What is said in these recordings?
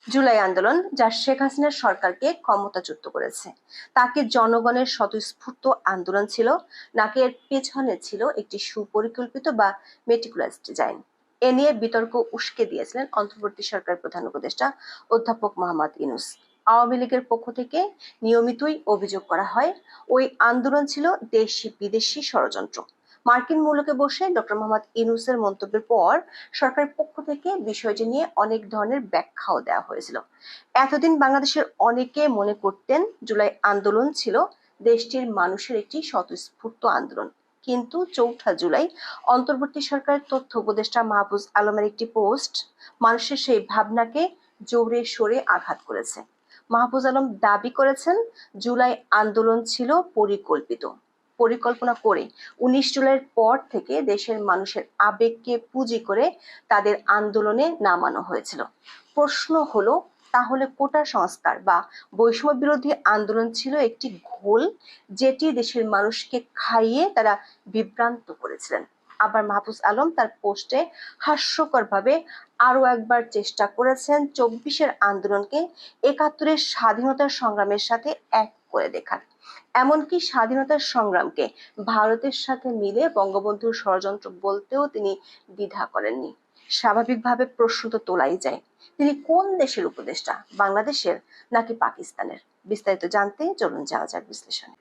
জুলাই আন্দোলন যা শেখ হাসিনার সরকারকে ক্ষমতাচ্যুত করেছে, তাকে জনগণের স্বতঃস্ফূর্ত আন্দোলন ছিল নাকি এর পেছনে ছিল একটি সুপরিকল্পিত বা মেটিকুলাস ডিজাইন? এ নিয়ে বিতর্ক উস্কে দিয়েছিলেন অন্তর্বর্তী সরকার প্রধান উপদেষ্টা অধ্যাপক মোহাম্মদ ইউনূস। আওয়ামী লীগের পক্ষ থেকে নিয়মিতই অভিযোগ করা হয় ওই আন্দোলন ছিল দেশি বিদেশি ষড়যন্ত্র। মার্কিন মূলকে বসে ডক্টর মোহাম্মদ ইউনূসের মন্তব্যের পর সরকারের পক্ষ থেকে বিষয়টি নিয়ে অনেক ধরনের ব্যাখ্যাও দেওয়া হয়েছিল। এতদিন বাংলাদেশের অনেকে মনে করতেন জুলাই আন্দোলন ছিল দেশটির মানুষের একটি স্বতঃস্ফূর্ত আন্দোলন, কিন্তু ৪ জুলাই অন্তর্বর্তী সরকারের তথ্য উপদেষ্টা মাহফুজ আলমের একটি পোস্ট মানুষের সেই ভাবনাকে জোরে সোরে আঘাত করেছে। মাহফুজ আলম দাবি করেছেন জুলাই আন্দোলন ছিল পরিকল্পনা করে ১৯ জুলাইয়ের পর থেকে দেশের মানুষের আবেগকে পুঁজি করে তাদের আন্দোলনে নামানো হয়েছিল। প্রশ্ন হলো, তাহলে কোটা সংস্কার বা বৈষম্য বিরোধী আন্দোলন ছিল একটি ঘোল যেটি দেশের মানুষকে খাইয়ে তারা বিভ্রান্ত করেছিলেন? আবার মাহফুজ আলম তার পোস্টে হাস্যকরভাবে আরো একবার চেষ্টা করেছেন ২৪-এর আন্দোলনকে ৭১-এর স্বাধীনতার সংগ্রামের সাথে এক করে দেখার। এমনকি স্বাধীনতার সংগ্রামকে ভারতের সাথে মিলে বঙ্গবন্ধুর ষড়যন্ত্র বলতেও তিনি দ্বিধা করেননি। স্বাভাবিকভাবে প্রশ্ন তো তোলাই যায়, তিনি কোন দেশের উপদেষ্টা, বাংলাদেশের নাকি পাকিস্তানের? বিস্তারিত জানতে চলুন যাওয়া যাক বিশ্লেষণে।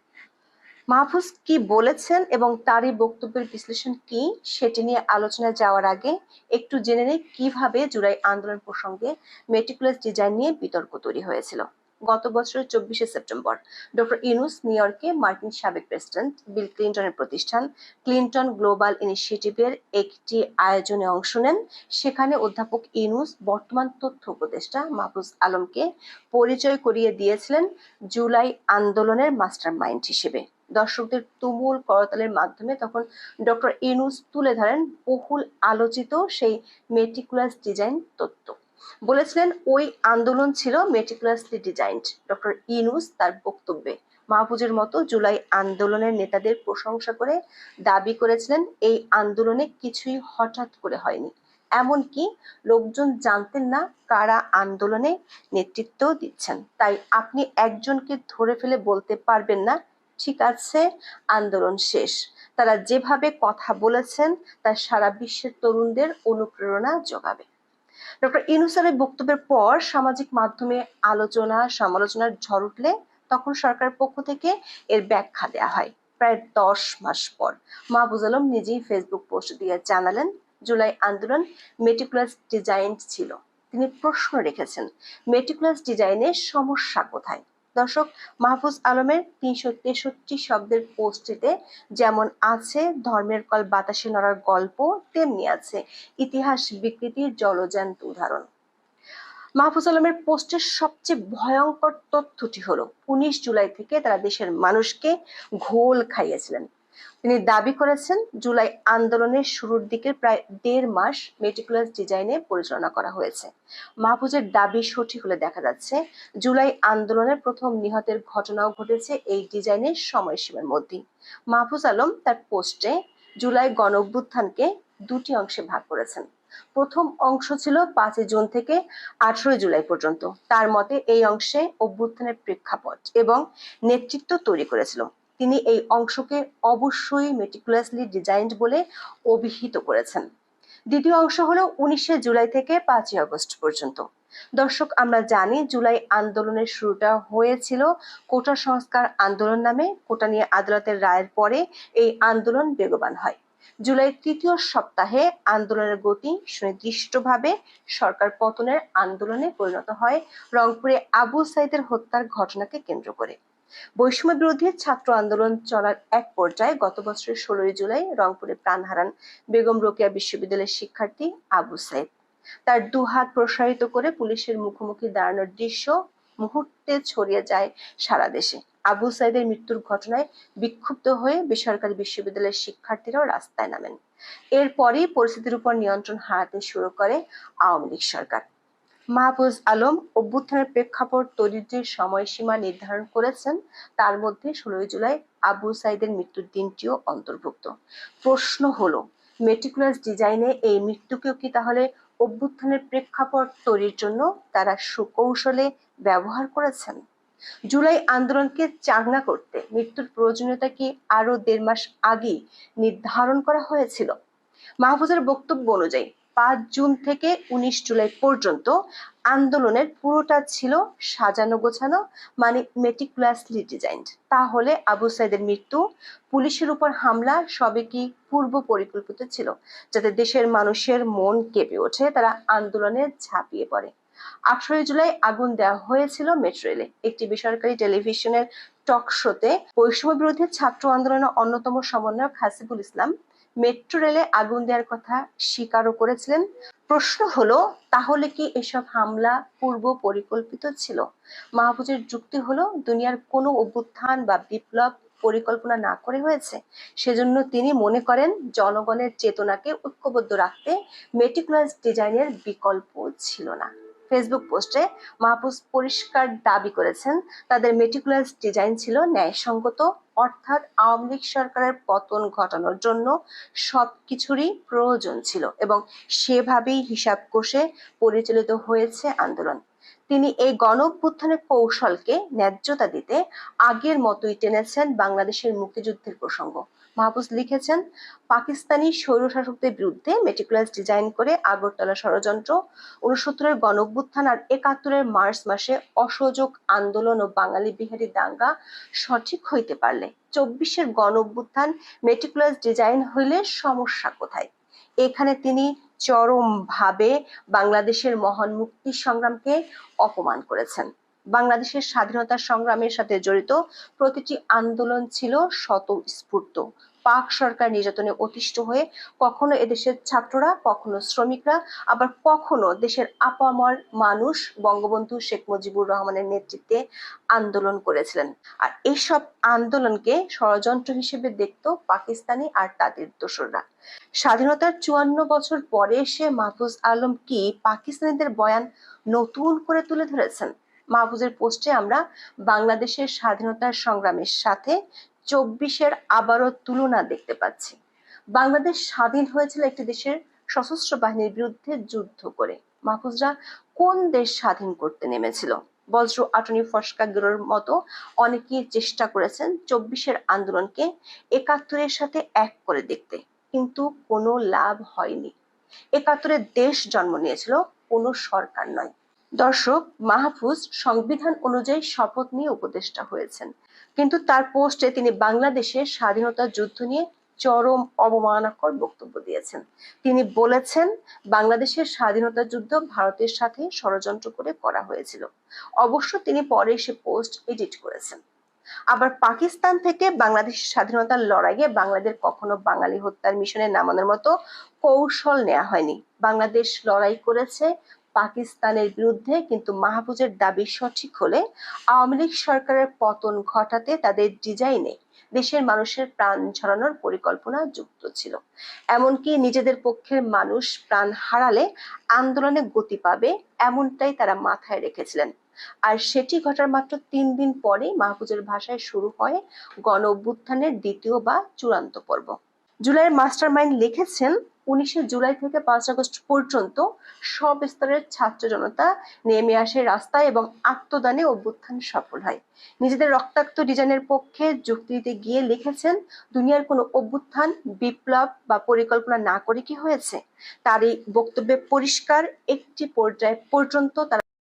মাহফুজ কি বলেছেন এবং তারই বক্তব্যের বিশ্লেষণ কি সেটি নিয়ে আলোচনায় যাওয়ার আগে একটু জেনে নেই কিভাবে জুলাই আন্দোলন প্রসঙ্গে মেটিকুলাস ডিজাইন নিয়ে বিতর্ক তৈরি হয়েছিল। গত বছরের ২৪শে সেপ্টেম্বর ডক্টর ইউনূস নিউ ইয়র্কে মার্কিন সাবেক প্রেসিডেন্ট বিল ক্লিনটনের প্রতিষ্ঠান ক্লিনটন গ্লোবাল ইনিশিয়েটিভের একটি আয়োজনে অংশ নেন। সেখানে অধ্যাপক ইউনূস বর্তমান তথ্য উপদেষ্টা মাহফুজ আলমকে পরিচয় করিয়ে দিয়েছিলেন জুলাই আন্দোলনের মাস্টারমাইন্ড হিসেবে। দর্শকদের তুমুল করতালের মাধ্যমে তখন ডক্টর ইউনূস তুলে ধরেন বহুল আলোচিত সেই মেটিকুলাস ডিজাইন তত্ত্ব। বলেছিলেন ওই আন্দোলন ছিল মেটিকুলাসলি ডিজাইনড। ডক্টর ইউনূস তার বক্তব্যে মাহফুজের মতো জুলাই আন্দোলনের নেতাদের প্রশংসা করে দাবি করেছিলেন এই আন্দোলনে কিছুই হঠাৎ করে হয়নি, এমনকি লোকজন জানতেন না কারা আন্দোলনে নেতৃত্ব দিচ্ছেন, তাই আপনি একজনকে ধরে ফেলে বলতে পারবেন না ঠিক আছে আন্দোলন শেষ। তারা যেভাবে কথা বলেছেন তা সারা বিশ্বের তরুণদের অনুপ্রেরণা যোগাবে। ডক্টর ইউনূসের বক্তব্যের পর সামাজিক মাধ্যমে আলোচনা সমালোচনার ঝড় উঠলে তখন সরকারের পক্ষ থেকে এর ব্যাখ্যা দেওয়া হয়। প্রায় ১০ মাস পর মাহফুজ আলম নিজেই ফেসবুক পোস্ট দিয়ে জানালেন জুলাই আন্দোলন মেটিকুলাস ডিজাইন ছিল। তিনি প্রশ্ন রেখেছেন মেটিকুলাস ডিজাইনের সমস্যা কোথায়। দর্শক, মাহফুজ আলমের ৩৬৩ শব্দের পোস্টটিতে যেমন আছে ধর্মের কল বাতাসে নড়ার গল্প, তেমনি আছে ইতিহাস বিকৃতির জলজ্যান্ত উদাহরণ। মাহফুজ আলমের পোস্টের সবচেয়ে ভয়ঙ্কর তথ্যটি হলো ১৯ জুলাই থেকে তারা দেশের মানুষকে ঘোল খাইয়েছিলেন। তিনি দাবি করেছেন জুলাই আন্দোলনের শুরুর দিকের প্রায় ১.৫ মাস মেটিকুলাস ডিজাইনে পরিচালনা করা হয়েছে। মাহফুজের দাবি সঠিক হলে দেখা যাচ্ছে জুলাই আন্দোলনের প্রথম নিহতের ঘটনাও ঘটেছে এই ডিজাইনের সময়সীমার মধ্যেই। মাহফুজ আলম তার পোস্টে জুলাই গণঅভ্যুত্থানকে দুটি অংশে ভাগ করেছেন। প্রথম অংশ ছিল ৫ জুন থেকে ১৮ জুলাই পর্যন্ত। তার মতে এই অংশে অভ্যুত্থানের প্রেক্ষাপট এবং নেতৃত্ব তৈরি করেছিল। তিনি এই অংশকে অবশ্যই মেটিকুলাসলি ডিজাইনড বলে অভিহিত করেছেন। দ্বিতীয় অংশ হলো ১৯ জুলাই থেকে ৫ আগস্ট পর্যন্ত। দর্শক, আমরা জানি জুলাই আন্দোলনের শুরুটা হয়েছিল কোটা সংস্কার আন্দোলন নামে। কোটা নিয়ে আদালতের রায়ের পরে এই আন্দোলন বেগবান হয়। জুলাইয়ের তৃতীয় সপ্তাহে আন্দোলনের গতি সুনির্দিষ্টভাবে সরকার পতনের আন্দোলনে পরিণত হয় রংপুরে আবু সাইদের হত্যার ঘটনাকে কেন্দ্র করে। বৈষম্য বিরোধী ছাত্র আন্দোলন চলার এক পর্যায়ে গত বছরের ১৬ জুলাই রংপুরে প্রাণ হারান বেগম রোকেয়া বিশ্ববিদ্যালয়ের শিক্ষার্থী আবু সাইদ। তার দুহাত প্রসারিত করে পুলিশের মুখোমুখি দাঁড়ানোর দৃশ্য মুহূর্তে ছড়িয়ে যায় সারা দেশে। আবু সাইদের মৃত্যুর ঘটনায় বিক্ষুব্ধ হয়ে বেসরকারি বিশ্ববিদ্যালয়ের শিক্ষার্থীরাও রাস্তায় নামেন। এরপরই পরিস্থিতির উপর নিয়ন্ত্রণ হারাতে শুরু করে আওয়ামী লীগ সরকার। মাহফুজ আলম অভ্যুত্থানের প্রেক্ষাপট তৈরির যে সময়সীমা নির্ধারণ করেছেন তার মধ্যে ১৬ জুলাই আবু সাইদের মৃত্যুর দিনটিও অন্তর্ভুক্ত। প্রশ্ন হলো, মেটিকুলাস ডিজাইনে এই মৃত্যুকেও কি তাহলে অভ্যুত্থানের প্রেক্ষাপট তৈরির জন্য তারা সুকৌশলে ব্যবহার করেছেন। জুলাই আন্দোলনকে চাঙ্গা করতে মৃত্যুর প্রয়োজনীয়তা কি আরো ১.৫ মাস আগেই নির্ধারণ করা হয়েছিল? মাহফুজের বক্তব্য অনুযায়ী ৫ জুন থেকে ১৯ জুলাই পর্যন্ত আন্দোলনের পুরোটা ছিল সাজানো গোছানো, মানে মেটিকুলাসলি ডিজাইনড। তাহলে আবু সাইদের মৃত্যু, পুলিশের উপর হামলা সবই কি পূর্ব পরিকল্পিত ছিল, যাতে দেশের মানুষের মন কেঁপে ওঠে, তারা আন্দোলনে ঝাঁপিয়ে পড়ে? ১৮ জুলাই আগুন দেওয়া হয়েছিল মেট্রো রেলে। একটি বেসরকারি টেলিভিশনের টক শোতে বৈষম্য বিরোধী ছাত্র আন্দোলনের অন্যতম সমন্বয়ক হাসিবুল ইসলাম মেট্রো রেলে আগুন দেওয়ার কথা স্বীকারও করেছিলেন। প্রশ্ন হলো, তাহলে কি এসব হামলা পূর্ব পরিকল্পিত ছিল? মাহফুজের যুক্তি হলো, দুনিয়ার কোনো অভ্যুত্থান বা বিপ্লব পরিকল্পনা না করে হয়েছে। সেজন্য তিনি মনে করেন জনগণের চেতনাকে ঐক্যবদ্ধ রাখতে মেটিকুলাস ডিজাইনের বিকল্প ছিল না। ফেসবুক পোস্টে মাহফুজ পরিষ্কার দাবি করেছেন, তাদের মেটিকুলাস ডিজাইন ছিল ন্যায়সঙ্গত, অর্থাৎ আওয়ামী লীগ সরকারের পতন ঘটানোর জন্য সবকিছুরই প্রয়োজন ছিল এবং সেভাবেই হিসাব কষে পরিচালিত হয়েছে আন্দোলন। তিনি এই গণঅভ্যুত্থানের কৌশলকে ন্যায্যতা দিতে আগের মতোই টেনেছেন বাংলাদেশের মুক্তিযুদ্ধের প্রসঙ্গ। মাহফুজ লিখেছেন, পাকিস্তানি স্বৈরশাসকদের বিরুদ্ধে মেটিকুলাস ডিজাইন করে আগরতলা ষড়যন্ত্র, ৬৯-এর গণঅভ্যুত্থান আর ৭১-এর মার্চ মাসে অসহযোগ আন্দোলন ও বাঙালি বিহারী দাঙ্গা সঠিক হইতে পারলে ২৪-এর গণঅভ্যুত্থান মেটিকুলাস ডিজাইন হইলে সমস্যা কোথায়? এখানে তিনি চরমভাবে বাংলাদেশের মহান মুক্তি সংগ্রামকে অপমান করেছেন। বাংলাদেশের স্বাধীনতা সংগ্রামের সাথে জড়িত প্রতিটি আন্দোলন ছিল স্বতঃস্ফূর্ত। পাক সরকার নির্যাতনে অতিষ্ঠ হয়ে কখনো এদেশের ছাত্ররা, কখনো শ্রমিকরা, আবার কখনো দেশের আপামর মানুষ বঙ্গবন্ধু শেখ মুজিবুর রহমানের নেতৃত্বে আন্দোলন করেছিলেন। আর এইসব আন্দোলনকে ষড়যন্ত্র হিসেবে দেখত পাকিস্তানি আর তাদের দোসররা। স্বাধীনতার ৫৪ বছর পরে এসে মাহফুজ আলম কি পাকিস্তানিদের বয়ান নতুন করে তুলে ধরেছেন? মাহফুজের পোস্টে আমরা বাংলাদেশের স্বাধীনতার সংগ্রামের সাথে ২৪-এর আবারও তুলনা দেখতে পাচ্ছি। বাংলাদেশ স্বাধীন হয়েছিল একটি দেশের সশস্ত্র বাহিনীর বিরুদ্ধে যুদ্ধ করে। মাহফুজরা কোন দেশ স্বাধীন করতে নেমেছিল? বজ্র আটনি ফসকা গিরোর মতো অনেকেই চেষ্টা করেছেন ২৪-এর আন্দোলনকে ৭১-এর সাথে এক করে দেখতে, কিন্তু কোনো লাভ হয়নি। ৭১-এ দেশ জন্ম নিয়েছিল, কোনো সরকার নয়। দর্শক, মাহফুজ সংবিধান অনুযায়ী শপথ নিয়ে উপদেষ্টা হয়েছেন, কিন্তু তার পোস্টে তিনি বাংলাদেশের স্বাধীনতা যুদ্ধ নিয়ে চরম অবমাননাকর বক্তব্য দিয়েছেন। তিনি বলেছেন, বাংলাদেশের স্বাধীনতা যুদ্ধ ভারতের সাথে ষড়যন্ত্র করে করা হয়েছিল। অবশ্য তিনি পরে সে পোস্ট এডিট করেছেন। আবার পাকিস্তান থেকে বাংলাদেশের স্বাধীনতার লড়াইয়ে বাংলাদেশ কখনো বাঙালি হত্যার মিশনে নামানোর মতো কৌশল নেওয়া হয়নি। বাংলাদেশ লড়াই করেছে পাকিস্তানের বিরুদ্ধে, কিন্তু মাহফুজের দাবি সঠিক হলে আওয়ামী লীগ সরকারের পতন ঘটাতে তাদের ডিজাইনে দেশের মানুষের প্রাণ ঝরানোর পরিকল্পনা যুক্ত ছিল। এমনকি নিজেদের পক্ষের মানুষ প্রাণ হারালে আন্দোলনে গতি পাবে, এমনটাই তারা মাথায় রেখেছিলেন। আর সেটি ঘটার মাত্র ৩ দিন পরে মাহফুজের ভাষায় শুরু হয় গণ অভ্যুত্থানের দ্বিতীয় বা চূড়ান্ত পর্ব। জুলাইয়ের মাস্টারমাইন্ড লিখেছেন, ১৯শে জুলাই থেকে ৫ আগস্ট পর্যন্ত সব স্তরের ছাত্র জনতা নেমে আসে রাস্তায় এবং আত্মদানে অভ্যুত্থান সফল হয়। নিজেদের রক্তাক্ত ডিজাইনের পক্ষে যুক্তি দিতে গিয়ে লিখেছেন, দুনিয়ার কোনো অভ্যুত্থান, বিপ্লব বা পরিকল্পনা না করে কি হয়েছে? তার এই বক্তব্যে পরিষ্কার, একটি পর্যায় পর্যন্ত তারা